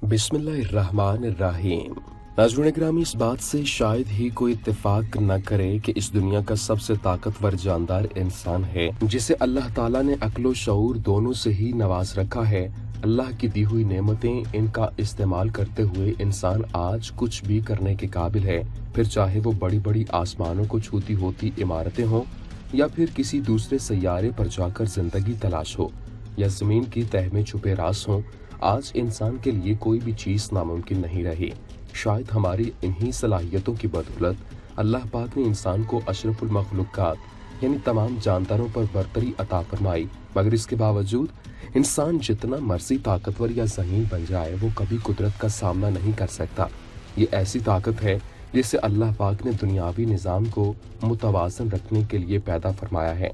बिस्मिल्लाहिर्रहमानिर्रहीम। नाज़रीन ग्रामी, इस बात से शायद ही कोई इत्तेफाक न करे कि इस दुनिया का सबसे ताकतवर जानदार इंसान है, जिसे अल्लाह ताला ने अक्लो शऊर दोनों से ही नवाज रखा है। अल्लाह की दी हुई नेमतें, इनका इस्तेमाल करते हुए इंसान आज कुछ भी करने के काबिल है, फिर चाहे वो बड़ी बड़ी आसमानों को छूती होती इमारतें हों, या फिर किसी दूसरे सैयारे पर जाकर जिंदगी तलाश हो, या जमीन की तह में छुपे राज हों। आज इंसान के लिए कोई भी चीज नामुमकिन नहीं रही। शायद हमारी इन्हीं सलाहियतों की बदौलत अल्लाह पाक ने इंसान को अशरफुल मखलूक़ात यानी तमाम जानदारों पर बरतरी अता फरमाई, मगर इसके बावजूद इंसान जितना मर्जी ताकतवर या ज़हीन बन जाए, वो कभी कुदरत का सामना नहीं कर सकता। ये ऐसी ताकत है जिसे अल्लाह पाक ने दुनियावी निज़ाम को मुतवाज़न रखने के लिए पैदा फरमाया है।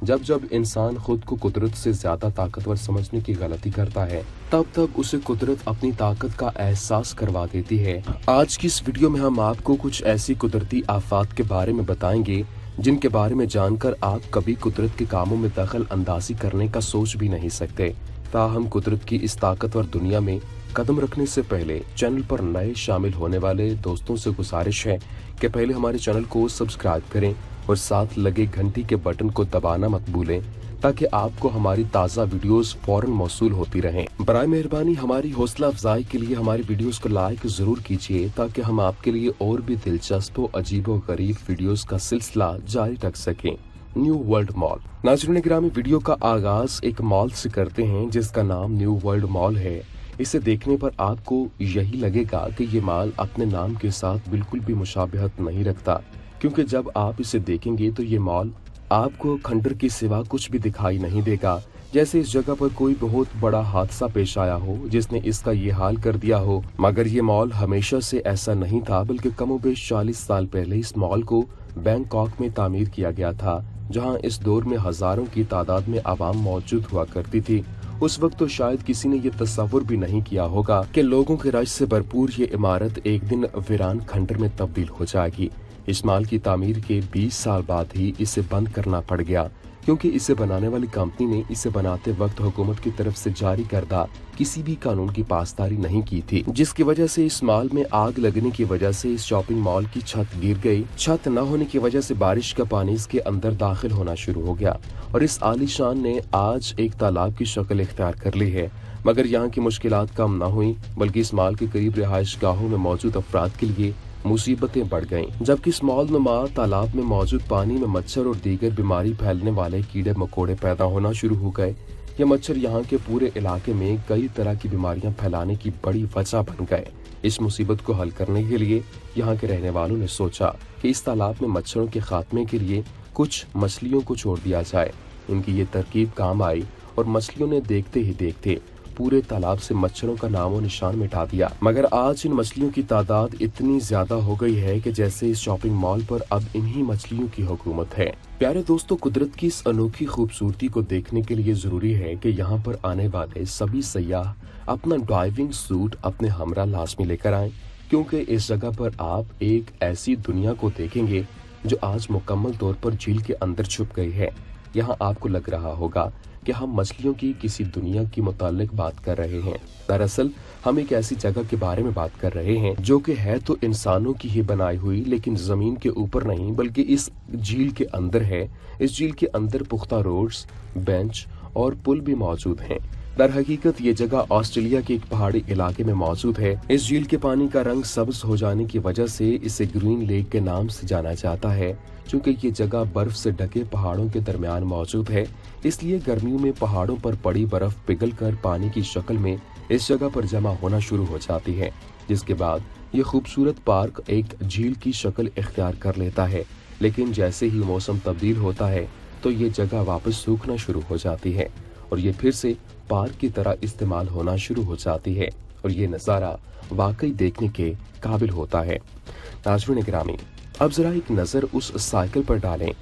जब जब इंसान खुद को कुदरत से ज्यादा ताकतवर समझने की गलती करता है, तब तब उसे कुदरत अपनी ताकत का एहसास करवा देती है। आज की इस वीडियो में हम आपको कुछ ऐसी कुदरती आफात के बारे में बताएंगे जिनके बारे में जानकर आप कभी कुदरत के कामों में दखल अंदाजी करने का सोच भी नहीं सकते। ताहम कुदरत की इस ताकतवर दुनिया में कदम रखने से पहले चैनल पर नए शामिल होने वाले दोस्तों से गुजारिश है कि पहले हमारे चैनल को सब्सक्राइब करें और साथ लगे घंटी के बटन को दबाना मत भूलें, ताकि आपको हमारी ताज़ा वीडियोस फौरन मौसूल होती रहें। बराए मेहरबानी हमारी हौसला अफजाई के लिए हमारी वीडियोस को लाइक जरूर कीजिए, ताकि हम आपके लिए और भी दिलचस्प और अजीब व गरीब वीडियोस का सिलसिला जारी रख सकें। New world mall. नाज़रीन ग्रामी, वीडियो का आगाज एक मॉल से करते हैं जिसका नाम न्यू वर्ल्ड मॉल है। इसे देखने पर आपको यही लगेगा कि ये मॉल अपने नाम के साथ बिल्कुल भी मुशाबहत नहीं रखता, क्योंकि जब आप इसे देखेंगे तो ये मॉल आपको खंडर के सिवा कुछ भी दिखाई नहीं देगा, जैसे इस जगह पर कोई बहुत बड़ा हादसा पेश आया हो जिसने इसका ये हाल कर दिया हो। मगर ये मॉल हमेशा से ऐसा नहीं था, बल्कि कमोबेश 40 साल पहले इस मॉल को बैंकॉक में तामीर किया गया था, जहां इस दौर में हजारों की तादाद में आवाम मौजूद हुआ करती थी। उस वक्त तो शायद किसी ने ये तस्वुर भी नहीं किया होगा कि लोगों के रश से भरपूर ये इमारत एक दिन वीरान खंडर में तब्दील हो जाएगी। इस मॉल की तामीर के 20 साल बाद ही इसे बंद करना पड़ गया, क्योंकि इसे बनाने वाली कंपनी ने इसे बनाते वक्त हुकूमत की तरफ से जारी करदा किसी भी कानून की पासदारी नहीं की थी, जिसकी वजह से इस मॉल में आग लगने की वजह से इस शॉपिंग मॉल की छत गिर गई। छत न होने की वजह से बारिश का पानी इसके अंदर दाखिल होना शुरू हो गया और इस आलीशान ने आज एक तालाब की शक्ल इख्तियार कर ली है। मगर यहाँ की मुश्किलात कम न हुई, बल्कि इस मॉल के करीब रिहाइश गाहों में मौजूद अफराद के लिए मुसीबतें बढ़ गईं, जबकि इस मॉल नुमा तालाब में मौजूद पानी में मच्छर और दीगर बीमारी फैलने वाले कीड़े मकोड़े पैदा होना शुरू हो गए। ये मच्छर यहाँ के पूरे इलाके में कई तरह की बीमारियां फैलाने की बड़ी वजह बन गए। इस मुसीबत को हल करने के लिए यहाँ के रहने वालों ने सोचा कि इस तालाब में मच्छरों के खात्मे के लिए कुछ मछलियों को छोड़ दिया जाए। इनकी ये तरकीब काम आई और मछलियों ने देखते ही देखते पूरे तालाब से मच्छरों का नामो निशान मिटा दिया। मगर आज इन मछलियों की तादाद इतनी ज्यादा हो गई है कि जैसे इस शॉपिंग मॉल पर अब इन्हीं मछलियों की हुकूमत है। प्यारे दोस्तों, कुदरत की इस अनोखी खूबसूरती को देखने के लिए जरूरी है कि यहाँ पर आने वाले सभी सयाह अपना डाइविंग सूट अपने हमरा लाजमी लेकर आएं, क्योंकि इस जगह पर आप एक ऐसी दुनिया को देखेंगे जो आज मुकम्मल तौर पर झील के अंदर छुप गई है। यहाँ आपको लग रहा होगा कि हम मछलियों की किसी दुनिया की मुतालिक बात कर रहे हैं। दरअसल हम एक ऐसी जगह के बारे में बात कर रहे हैं जो कि है तो इंसानों की ही बनाई हुई, लेकिन जमीन के ऊपर नहीं बल्कि इस झील के अंदर है। इस झील के अंदर पुख्ता रोड्स, बेंच और पुल भी मौजूद हैं। दर हकीकत ये जगह ऑस्ट्रेलिया के एक पहाड़ी इलाके में मौजूद है। इस झील के पानी का रंग सब्ज हो जाने की वजह से इसे ग्रीन लेक के नाम से जाना जाता है। चूँकि ये जगह बर्फ से ढके पहाड़ों के दरमियान मौजूद है, इसलिए गर्मियों में पहाड़ों पर पड़ी बर्फ पिघलकर पानी की शक्ल में इस जगह पर जमा होना शुरू हो जाती है, जिसके बाद ये खूबसूरत पार्क एक झील की शक्ल इख्तियार कर लेता है। लेकिन जैसे ही मौसम तब्दील होता है तो ये जगह वापस सूखना शुरू हो जाती है और ये फिर से पार्क की तरह इस्तेमाल होना शुरू हो जाती है, और ये नज़ारा वाकई देखने के काबिल होता है। नाज़रीन गिरामी, अब जरा एक नजर उस साइकिल पर डालें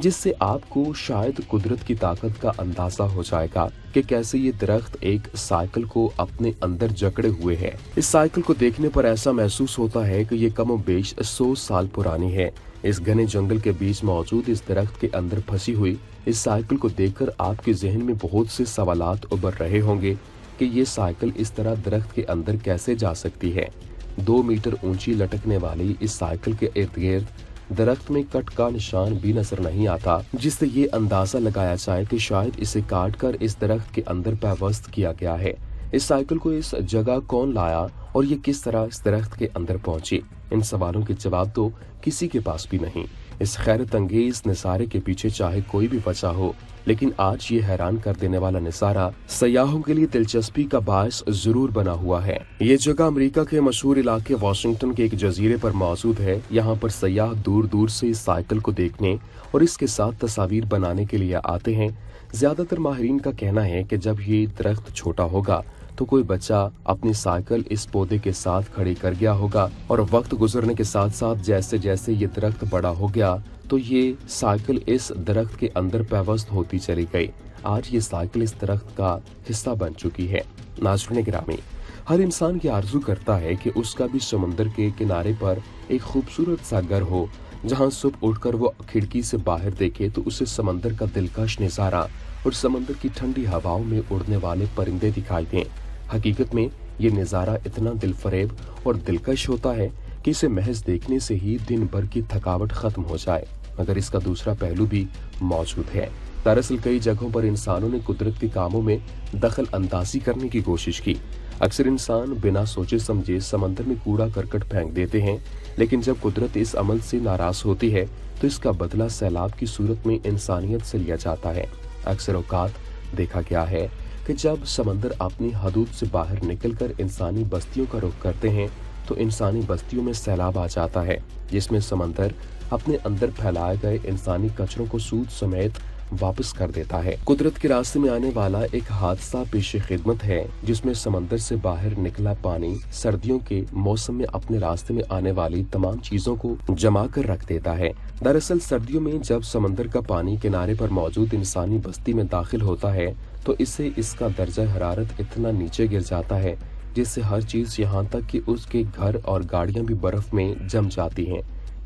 जिससे आपको शायद कुदरत की ताकत का अंदाजा हो जाएगा कि कैसे ये दरख्त एक साइकिल को अपने अंदर जकड़े हुए है। इस साइकिल को देखने पर ऐसा महसूस होता है कि ये कमोबेश 100 साल पुरानी है। इस घने जंगल के बीच मौजूद इस दरख्त के अंदर फंसी हुई इस साइकिल को देखकर आपके जहन में बहुत से सवालात उभर रहे होंगे कि ये साइकिल इस तरह दरख्त के अंदर कैसे जा सकती है। 2 मीटर ऊंची लटकने वाली इस साइकिल के इर्द गिर्द दरख्त में कट का निशान भी नजर नहीं आता, जिससे ये अंदाजा लगाया जाए कि शायद इसे काट कर इस दरख्त के अंदर पैवस्त किया गया है। इस साइकिल को इस जगह कौन लाया और ये किस तरह इस दरख्त के अंदर पहुंची, इन सवालों के जवाब तो किसी के पास भी नहीं। इस खैरत अंगेज नज़ारे के पीछे चाहे कोई भी वजह हो, लेकिन आज ये हैरान कर देने वाला नज़ारा सयाहों के लिए दिलचस्पी का बायस जरूर बना हुआ है। ये जगह अमेरिका के मशहूर इलाके वाशिंगटन के एक जजीरे पर मौजूद है। यहाँ पर सयाह दूर दूर से इस साइकिल को देखने और इसके साथ तस्वीर बनाने के लिए आते हैं। ज्यादातर माहिरीन का कहना है कि जब ये दरख्त छोटा होगा तो कोई बच्चा अपनी साइकिल इस पौधे के साथ खड़ी कर गया होगा और वक्त गुजरने के साथ साथ जैसे जैसे ये दरख्त बड़ा हो गया तो ये साइकिल इस दरख्त के अंदर पैवस्त होती चली गई। आज ये साइकिल इस दरख्त का हिस्सा बन चुकी है। नाज़रीन गिरामी, हर इंसान की आरज़ू करता है कि उसका भी समुंदर के किनारे पर एक खूबसूरत सा घर हो, जहाँ सुबह उठकर वो खिड़की से बाहर देखे तो उसे समंदर का दिलकश नज़ारा और समंदर की ठंडी हवाओं में उड़ने वाले परिंदे दिखाई दें। हकीकत में ये नज़ारा इतना दिलफरेब और दिलकश होता है कि इसे महज देखने से ही दिन भर की थकावट खत्म हो जाए। मगर इसका दूसरा पहलू भी मौजूद है। दरअसल कई जगहों पर इंसानों ने कुदरत के कामों में दखल अंदाजी करने की कोशिश की। अक्सर इंसान बिना सोचे समझे समंदर में कूड़ा करकट फेंक देते हैं, लेकिन जब कुदरत इस अमल से नाराज होती है तो इसका बदला सैलाब की सूरत में इंसानियत से लिया जाता है। अक्सर औकात देखा गया है कि जब समंदर अपनी हदूद से बाहर निकलकर इंसानी बस्तियों का रुख करते हैं तो इंसानी बस्तियों में सैलाब आ जाता है, जिसमें समंदर अपने अंदर फैलाए गए इंसानी कचरों को सूद समेत वापस कर देता है। कुदरत के रास्ते में आने वाला एक हादसा पेश खिदमत है, जिसमें समंदर से बाहर निकला पानी सर्दियों के मौसम में अपने रास्ते में आने वाली तमाम चीजों को जमा कर रख देता है। दरअसल सर्दियों में जब समंदर का पानी किनारे पर मौजूद इंसानी बस्ती में दाखिल होता है तो इससे इसका दर्जा हरारत इतना नीचे गिर जाता है जिससे हर चीज यहाँ तक कि उसके घर और गाड़ियां भी बर्फ में जम जाती हैं।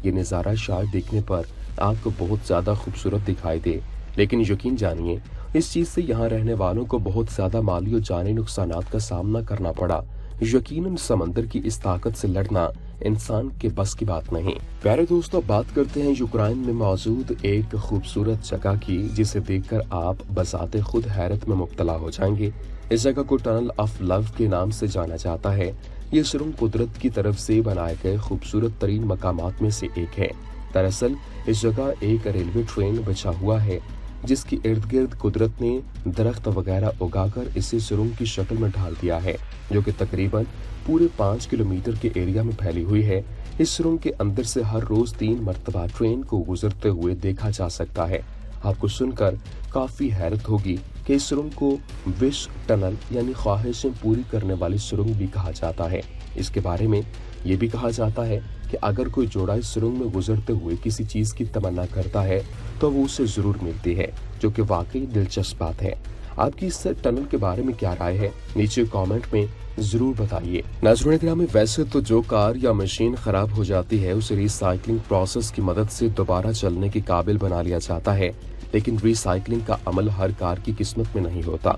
ये नज़ारा शायद देखने पर आपको बहुत ज्यादा खूबसूरत दिखाई दे, लेकिन यकीन जानिए इस चीज से यहाँ रहने वालों को बहुत ज्यादा माली और जानी नुकसानात का सामना करना पड़ा। यकीनन समंदर की इस ताकत से लड़ना इंसान के बस की बात नहीं। प्यारे दोस्तों, बात करते हैं यूक्रेन में मौजूद एक खूबसूरत जगह की, जिसे देखकर आप बजाते खुद हैरत में मुब्तला हो जाएंगे। इस जगह को टनल ऑफ लव के नाम से जाना जाता है। ये सुरंग कुदरत की तरफ से बनाए गए खूबसूरत तरीन मकामात में से एक है। दरअसल इस जगह एक रेलवे ट्रेन बिछा हुआ है, जिसकी इर्द गिर्द कुदरत ने दरख्त वगैरह उगाकर इसे सुरंग की शक्ल में ढाल दिया है, जो कि तकरीबन पूरे 5 किलोमीटर के एरिया में फैली हुई है। इस सुरंग के अंदर से हर रोज 3 मरतबा ट्रेन को गुजरते हुए देखा जा सकता है। आपको सुनकर काफी हैरत होगी कि इस सुरंग को विश टनल यानी ख्वाहिशें पूरी करने वाली सुरंग भी कहा जाता है। इसके बारे में ये भी कहा जाता है कि अगर कोई जोड़ा इस सुरंग में गुजरते हुए किसी चीज की तमन्ना करता है तो वो उसे जरूर मिलती है, जो कि वाकई दिलचस्प बात है। आपकी इस टनल के बारे में क्या राय है, नीचे कमेंट में जरूर बताइए। नाज़रीन किराम, वैसे तो जो कार या मशीन खराब हो जाती है उसे रिसाइकलिंग प्रोसेस की मदद से दोबारा चलने के काबिल बना लिया जाता है, लेकिन रिसाइकलिंग का अमल हर कार की किस्मत में नहीं होता।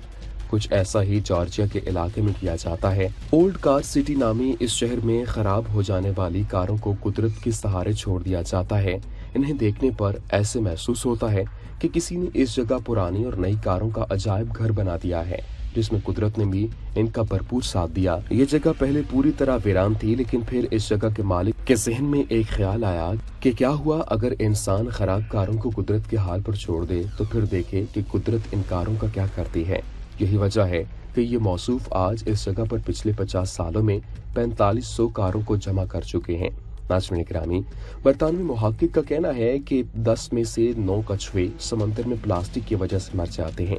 कुछ ऐसा ही जॉर्जिया के इलाके में किया जाता है। ओल्ड कार सिटी नामी इस शहर में खराब हो जाने वाली कारों को कुदरत के सहारे छोड़ दिया जाता है। इन्हें देखने पर ऐसे महसूस होता है कि किसी ने इस जगह पुरानी और नई कारों का अजायब घर बना दिया है, जिसमें कुदरत ने भी इनका भरपूर साथ दिया। ये जगह पहले पूरी तरह वीरान थी, लेकिन फिर इस जगह के मालिक के जहन में एक ख्याल आया कि क्या हुआ अगर इंसान खराब कारों को कुदरत के हाल पर छोड़ दे, तो फिर देखे कि कुदरत इन कारों का क्या करती है। यही वजह है कि ये मौसूफ आज इस जगह पर पिछले 50 सालों में 4500 कारों को जमा कर चुके हैं। नाज़रीन गिरामी, बरतानवी मुहक्किक का कहना है कि 10 में से 9 कछुए समंदर में प्लास्टिक की वजह से मर जाते हैं।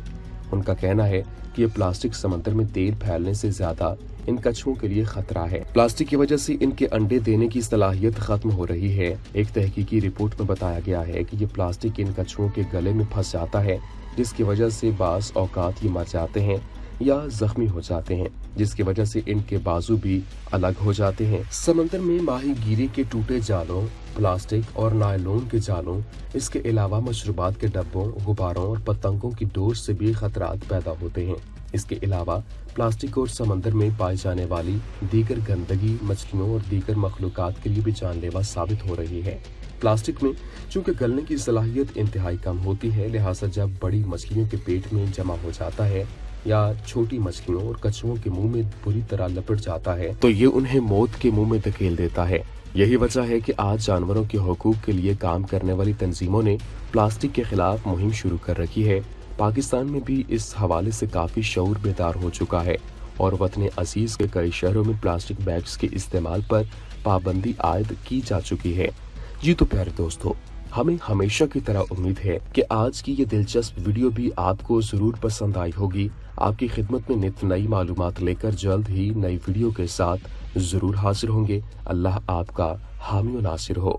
उनका कहना है कि ये प्लास्टिक समंदर में तेल फैलने से ज्यादा इन कछुओं के लिए खतरा है। प्लास्टिक की वजह से इनके अंडे देने की सलाहियत खत्म हो रही है। एक तहकीकी रिपोर्ट में बताया गया है कि ये प्लास्टिक इन कछुओं के गले में फंस जाता है, जिसकी वजह से बास औकात ये मर जाते हैं या जख्मी हो जाते हैं, जिसकी वजह से इनके बाजू भी अलग हो जाते हैं। समंदर में माही गिरी के टूटे जालों, प्लास्टिक और नायलॉन के जालों, इसके अलावा मशरूबात के डब्बों, गुब्बारों और पतंगों की डोर से भी खतरात पैदा होते हैं। اس کے علاوہ پلاسٹک اور سمندر میں پائی جانے والی دیگر گندگی مچھلیوں اور دیگر مخلوقات کے لیے بھی جان لیوا ثابت ہو رہی ہے۔ پلاسٹک میں چونکہ گلنے کی صلاحیت انتہائی کم ہوتی ہے، لہٰذا جب بڑی مچھلیوں کے پیٹ میں جمع ہو جاتا ہے یا چھوٹی مچھلیوں اور کچھووں کے منہ میں بری طرح لپٹ جاتا ہے تو یہ انہیں موت کے منہ میں دھکیل دیتا ہے۔ یہی وجہ ہے کہ آج جانوروں کے حقوق کے لیے کام کرنے والی تنظیموں نے پلاسٹک کے خلاف مہم شروع کر رکھی ہے۔ پاکستان میں بھی اس حوالے سے کافی شعور بیدار ہو چکا ہے اور وطن عزیز کے کئی شہروں میں پلاسٹک بیگز کے استعمال پر پابندی عائد کی جا چکی ہے۔ جی تو پیارے دوستو، ہمیں ہمیشہ کی طرح امید ہے کہ آج کی یہ دلچسپ ویڈیو بھی آپ کو ضرور پسند آئی ہوگی۔ آپ کی خدمت میں نت نئی معلومات لے کر جلد ہی نئی ویڈیو کے ساتھ ضرور حاضر ہوں گے۔ اللہ آپ کا حامی و ناصر ہو۔